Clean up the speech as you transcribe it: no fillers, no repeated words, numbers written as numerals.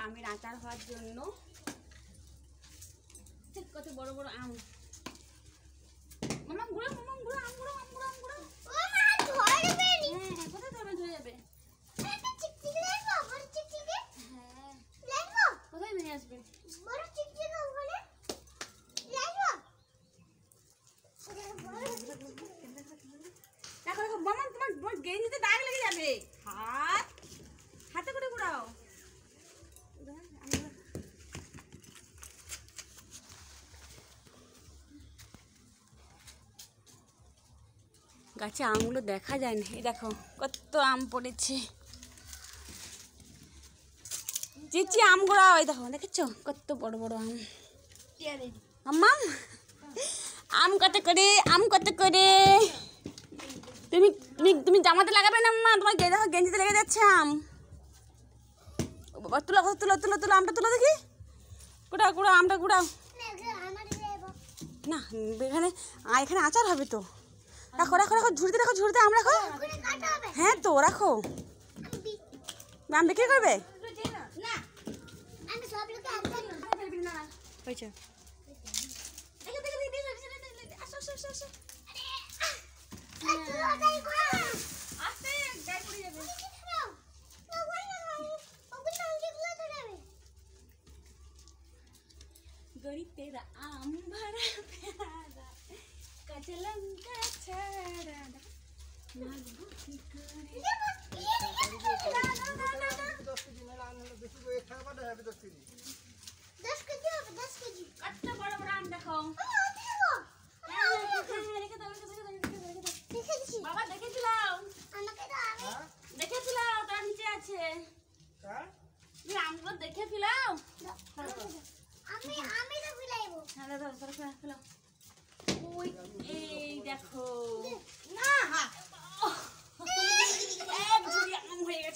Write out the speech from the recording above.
আমের আচার হওয়ার জন্য। কত বড় বড় আম। মামা গুঁড়ো, মামা গুঁড়ো, আম গুঁড়ো, আম গুঁড়ো, আম গুঁড়ো। ও মা ধরবে নি। হ্যাঁ কোথায় ধরবে, ধরে যাবে। একটা চিকচিক লাগবে, বড় চিকচিক। হ্যাঁ লাগবে। কোথায় নিয়ে আসবে? বড় চিকচিক ওখানে লাগবে। দেখো দেখো মামা, তোমার গেঞ্জিতে দাগ লেগে যাবে। হাতে করে ঘোরাও। গাছে আমগুলো দেখা যায় না। এই দেখো কত আম পড়েছে। চিচি আমগুলো ওই দেখো, দেখেছো কত বড় বড় আম। আম্মা আম কত করে, আম কত করে? তুমি তুমি তুমি জামাতে লাগাবে না আম্মা, তোমার দেখো গেঞ্জিতে লেগে যাচ্ছে আম। বাবা তুলো তুলো তুলো তুলো, আমটা তুলো দেখি। কুড়াও কুড়াও, আমটা কুড়াও। না এখানে এখানে আচার হবে তো। রাখো রাখো রাখো, ঝুড়িতে রাখো, ঝুড়িতে আম রাখো। হ্যাঁ তো রাখো। আম বিক্রি করবে? হয়েছে। गरीब तेरा आम भरा प्यारा, काचा लंका छाड़ा मालगो की करे। 10 केजी হবে, 10 केजी। কত বড় বড় আম দেখো। বাবা দেখেছিলাম, আমাকে তো আমি দেখেছিলাম, তার নিচে আছে। হ্যাঁ তুমি আমগুলো দেখে ফেলাও। আমি তো ফেলাইবো। হ্যাঁ দাদা সরো ফেলাও। ওই এই দেখো না, এক ঝুড়ি আম হয়ে গেছে।